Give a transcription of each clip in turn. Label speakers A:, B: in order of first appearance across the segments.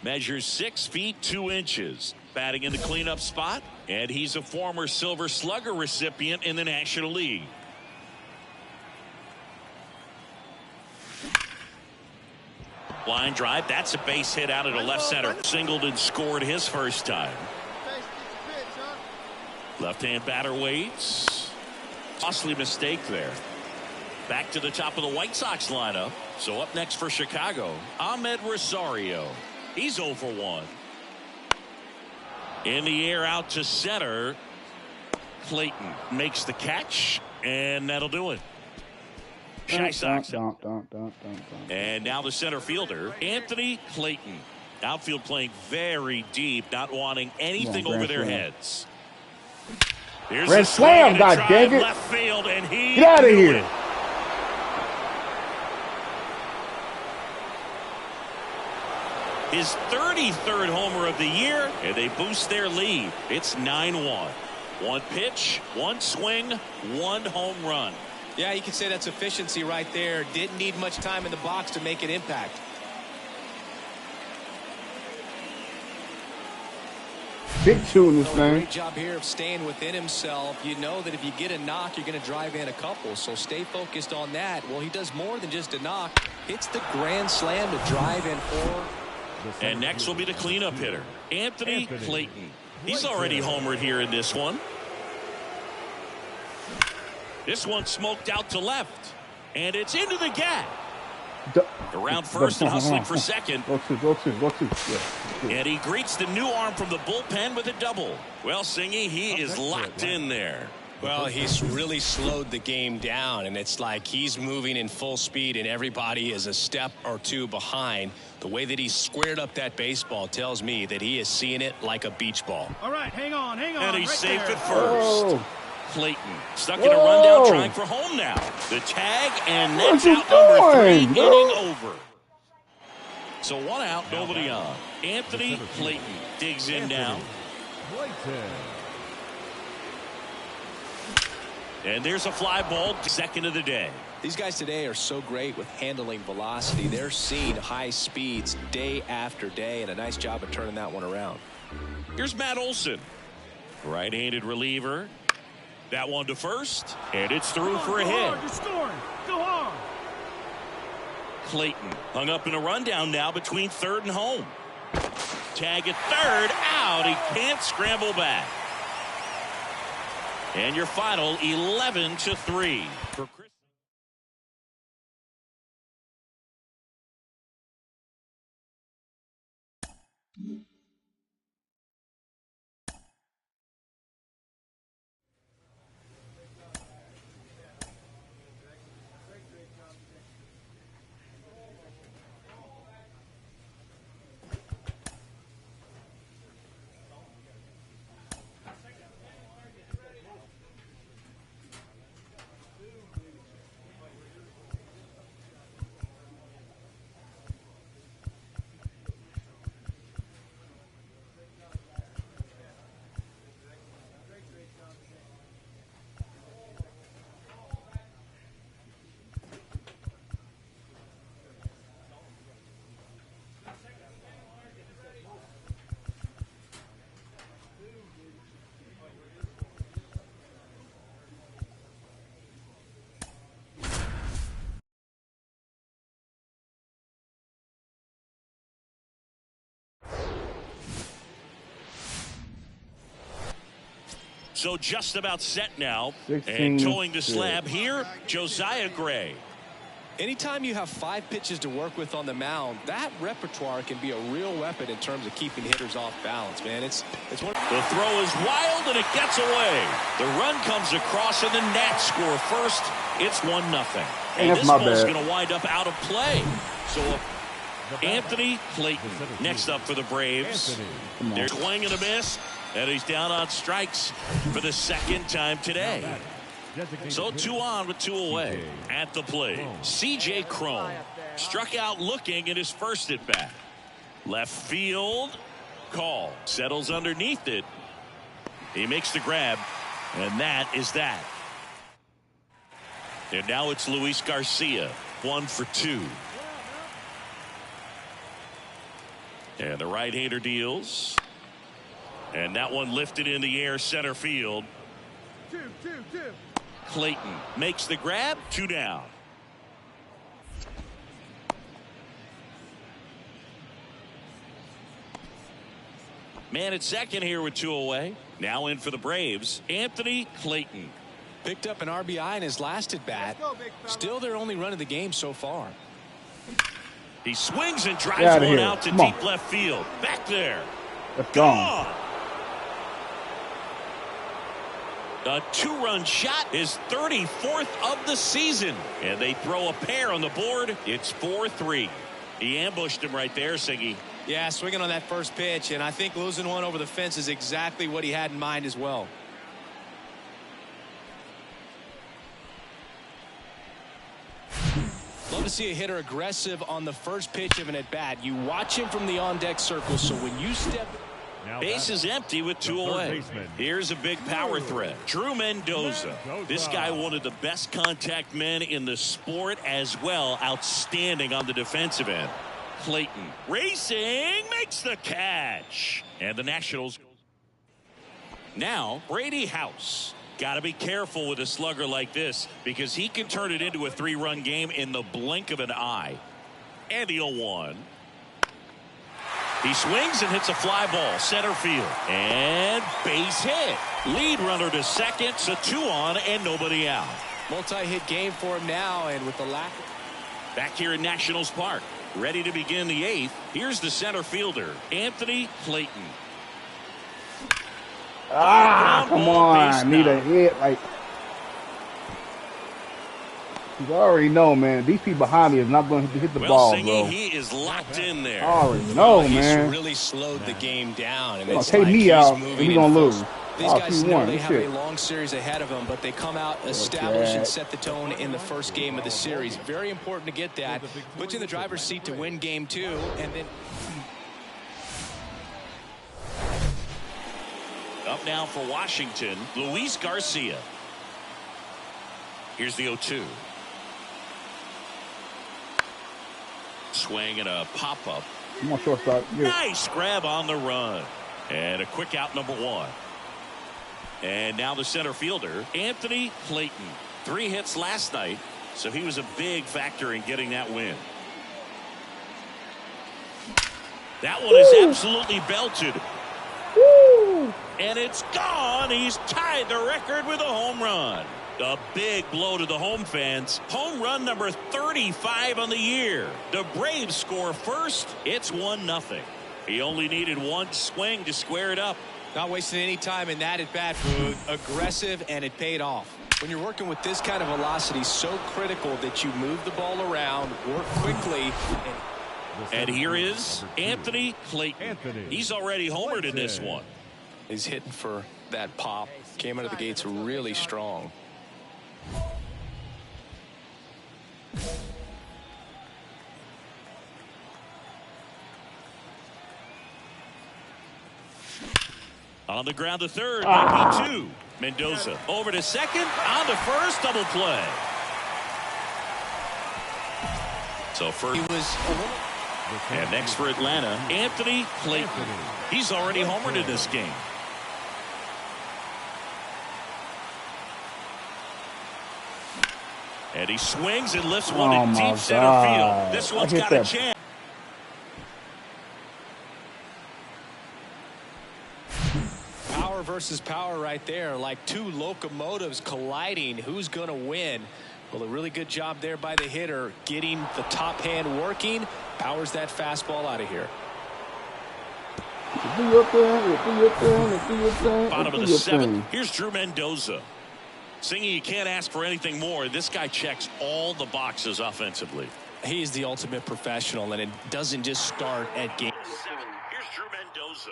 A: Measures 6 feet 2 inches. Batting in the cleanup spot, and he's a former Silver Slugger recipient in the National League. Line drive, that's a base hit out of the left center. Singled and scored his first time. Left-hand batter waits. Costly mistake there. Back to the top of the White Sox lineup. So up next for Chicago, Ahmed Rosario. He's 0 for 1. In the air out to center. Clayton makes the catch, and that'll do it. Shy Sox. And now the center fielder, Anthony Clayton. Outfield playing very deep, not wanting anything over their heads. Here's
B: Grand slam, God dang it.
A: Left field, and he
B: get out of here.
A: It. His 33rd homer of the year, and they boost their lead. It's 9-1. One pitch, one swing, one home run.
C: Yeah, you can say that's efficiency right there. Didn't need much time in the box to make an impact.
B: Big two in this man.
C: Great job here of staying within himself. You know that if you get a knock, you're going to drive in a couple. So stay focused on that. Well, he does more than just a knock. Hits the grand slam to drive in 4.
A: And next will be the cleanup hitter, Anthony Clayton. He's already homered here in this one. This one smoked out to left, and it's into the gap. Around first and hustling for second.
B: Go to. Yeah.
A: And he greets the new arm from the bullpen with a double. Well, Singy, he is locked in there.
C: Well, he's really slowed the game down, and it's like he's moving in full speed, and everybody is a step or two behind. The way that he squared up that baseball tells me that he is seeing it like a beach ball.
D: All right, hang on.
A: And he's
D: right
A: safe
D: there.
A: at first. Clayton stuck in a rundown, trying for home now. The tag, and that's out number 3, inning over. So 1 out, nobody on. Anthony Clayton digs in now. And there's a fly ball, second of the day.
C: These guys today are so great with handling velocity. They're seeing high speeds day after day, and a nice job of turning that one around.
A: Here's Matt Olson, right-handed reliever. That one to first, and it's through for a hit.
D: You're scoring. Go hard.
A: Clayton hung up in a rundown now between third and home. Tag at third, out. He can't scramble back. And your final 11-3 for Chris. So just about set now.
B: 16,
A: and towing the slab here, Josiah Gray.
C: Anytime you have 5 pitches to work with on the mound, that repertoire can be a real weapon in terms of keeping hitters off balance, man. It's one.
A: The throw is wild, and it gets away. The run comes across, and the Nats score first. It's 1-0. And this ball's going to wind up out of play. So Anthony Clayton next up for the Braves. They're swing and a miss, and he's down on strikes for the second time today. So 2 on with 2 away. At the plate, C.J. Cron struck out looking at his first at bat. Left field call, settles underneath it. He makes the grab, and that is that. And now it's Luis Garcia, 1 for 2. And the right-hander deals. And that one lifted in the air center field.
D: 2-2-2.
A: Clayton makes the grab. 2 down. Man at second here with 2 away. Now in for the Braves, Anthony Clayton.
C: Picked up an RBI in his last at bat. Still their only run of the game so far.
A: He swings and drives one out to deep left field. Back there.
B: That's gone.
A: A 2-run shot, his 34th of the season. And they throw a pair on the board. It's 4-3. He ambushed him right there, Siggy.
C: Yeah, swinging on that first pitch, and I think losing one over the fence is exactly what he had in mind as well. Love to see a hitter aggressive on the first pitch of an at-bat. You watch him from the on-deck circle, so when you step...
A: Base is empty with 2 away. Here's a big power threat. Drew Mendoza. This guy, one of the best contact men in the sport as well. Outstanding on the defensive end. Clayton racing, makes the catch. And the Nationals. Now, Brady House. Got to be careful with a slugger like this because he can turn it into a 3-run game in the blink of an eye. And the 0-1. He swings and hits a fly ball center field and base hit. Lead runner to second, so 2 on and nobody out.
C: Multi-hit game for him now, and with the lack
A: back here in Nationals Park, ready to begin the 8th. Here's the center fielder, Anthony Clayton.
B: Come on, need a hit. Like, you already know, man. These people behind me is not going to hit the ball, bro.
A: He is locked in there.
B: I already know, man.
C: He's really slowed the game down, and
B: it's take me out, and we're gonna lose.
C: These guys know they have a long series ahead of them, but they come out, establish, and set the tone in the first game of the series. Very important to get that. Put you in the driver's seat to win game 2, and then.
A: Up now for Washington, Luis Garcia. Here's the 0-2. Swing and a pop-up.
B: Come on, shortstop. Yeah.
A: Nice grab on the run. And a quick out, number 1. And now the center fielder, Anthony Clayton. 3 hits last night, so he was a big factor in getting that win. That one is absolutely belted.
B: Woo!
A: And it's gone. He's tied the record with a home run. A big blow to the home fans. Home run number 35 on the year. The Braves score first. It's 1-0. He only needed 1 swing to square it up.
C: Not wasting any time in that at bat, Boog. Aggressive, and it paid off. When you're working with this kind of velocity, so critical that you move the ball around, work quickly.
A: And here is Anthony Clayton. He's already homered in this one.
C: He's hitting for that pop. Came out of the gates really strong.
A: On the ground to third, might be 2. Mendoza over to second, on to first, double play. So first, and next for Atlanta, Anthony Clayton. He's already homered in this game. And he swings and lifts one in deep center field. This one's got a chance.
C: Power versus power right there, like 2 locomotives colliding. Who's going to win? Well, a really good job there by the hitter, getting the top hand working. Powers that fastball out of here.
A: Bottom of the 7th. Here's Drew Mendoza. Singy, you can't ask for anything more. This guy checks all the boxes offensively.
C: He is the ultimate professional, and it doesn't just start at game
A: 7. Here's Drew Mendoza.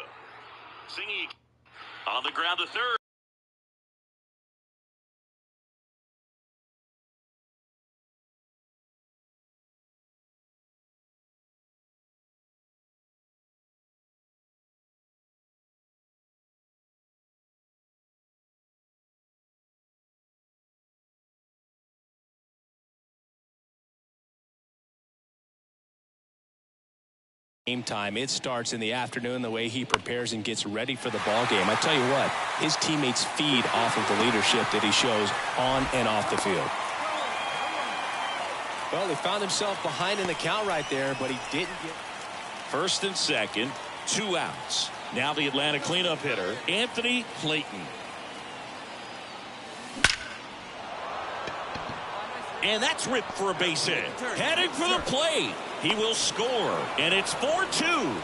A: Singy on the ground to third.
C: Game time. It starts in the afternoon, the way he prepares and gets ready for the ball game. I tell you what, his teammates feed off of the leadership that he shows on and off the field. Well, he found himself behind in the count right there, but he didn't get.
A: First and second, 2 outs. Now the Atlanta cleanup hitter, Anthony Clayton. And that's ripped for a base hit. Heading for the plate. He will score, and it's 4-2.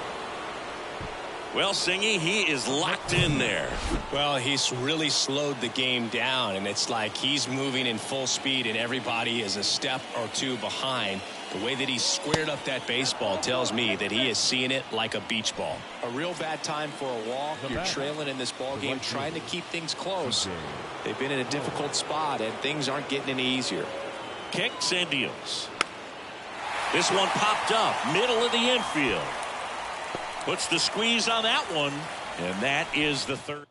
A: Well, Singy, he is locked in there.
C: Well, he's really slowed the game down, and it's like he's moving in full speed, and everybody is a step or two behind. The way that he squared up that baseball tells me that he is seeing it like a beach ball. A real bad time for a walk. You're trailing in this ball game, trying to keep things close. They've been in a difficult spot, and things aren't getting any easier.
A: Kicks and deals. This one popped up, middle of the infield. Puts the squeeze on that one, and that is the third.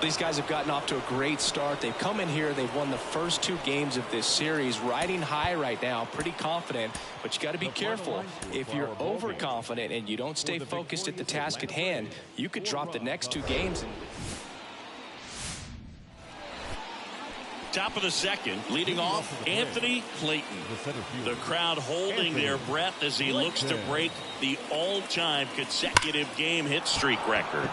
C: These guys have gotten off to a great start. They've come in here. They've won the first 2 games of this series, riding high right now, pretty confident. But you got to be careful. If you're overconfident and you don't stay focused at the task at hand, you could drop the next 2 games.
A: Top of the second, leading off, Anthony Clayton. The crowd holding their breath as he looks to break the all-time consecutive game hit streak record.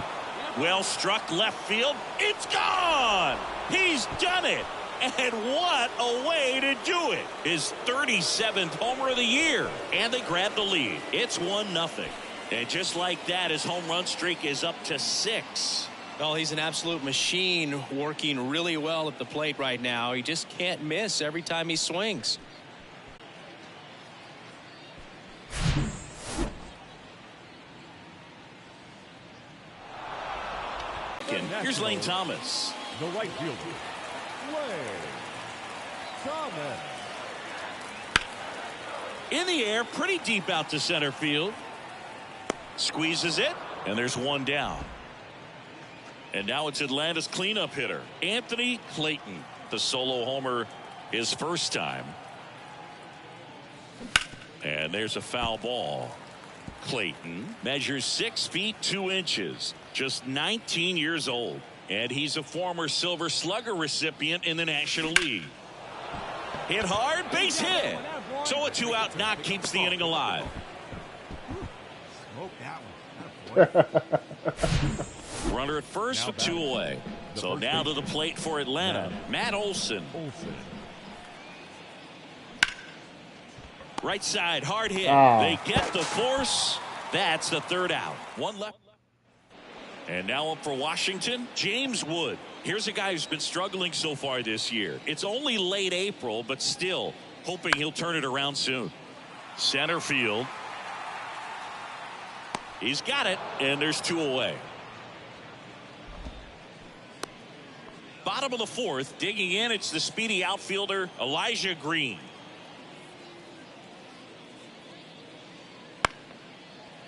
A: Well struck left field. It's gone! He's done it! And what a way to do it! His 37th homer of the year. And they grab the lead. It's 1-0. And just like that, his home run streak is up to 6.
C: Well, he's an absolute machine, working really well at the plate right now. He just can't miss every time he swings.
A: Here's Lane Thomas.
E: The right fielder, Lane Thomas.
A: In the air, pretty deep out to center field. Squeezes it, and there's 1 down. And now it's Atlanta's cleanup hitter, Anthony Clayton. The solo homer his first time. And there's a foul ball. Clayton measures 6 feet 2 inches, just 19 years old. And he's a former Silver Slugger recipient in the National League. Hit hard, base hit. So a 2-out knock keeps the inning alive. Runner at first with 2 away. So now to the plate for Atlanta, Matt Olson. Right side, hard hit. They get the force. That's the 3rd out. 1 left. And now up for Washington, James Wood. Here's a guy who's been struggling so far this year. It's only late April, but still hoping he'll turn it around soon. Center field. He's got it, and there's 2 away. Bottom of the 4th, digging in, it's the speedy outfielder, Elijah Green.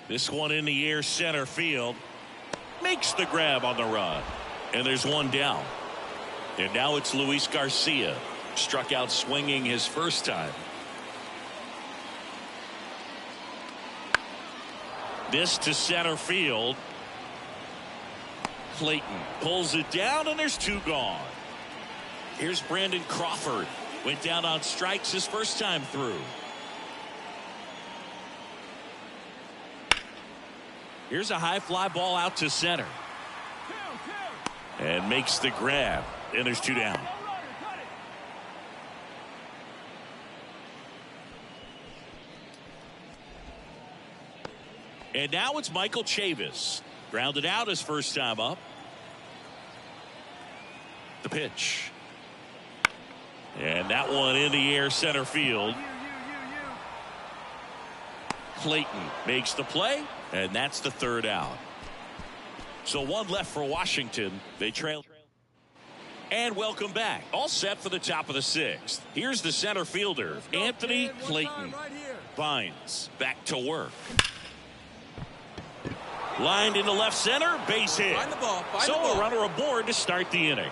A: This one in the air, center field. Makes the grab on the run. And there's 1 down. And now it's Luis Garcia. Struck out swinging his first time. This to center field. Clayton pulls it down, and there's 2 gone. Here's Brandon Crawford. Went down on strikes his first time through. Here's a high fly ball out to center. And makes the grab. And there's 2 down. And now it's Michael Chavis. Grounded out his first time up. The pitch. And that one in the air, center field. Clayton makes the play, and that's the 3rd out. So 1 left for Washington. They trail. And welcome back. All set for the top of the 6th. Here's the center fielder, Anthony Clayton. Vines back to work. Lined into left center, base hit.
F: Find the ball.
A: So a runner aboard to start the inning.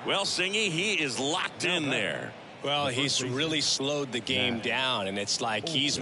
A: Well, Singy, he is locked in there.
C: Well, he's really slowed the game down, and it's like he's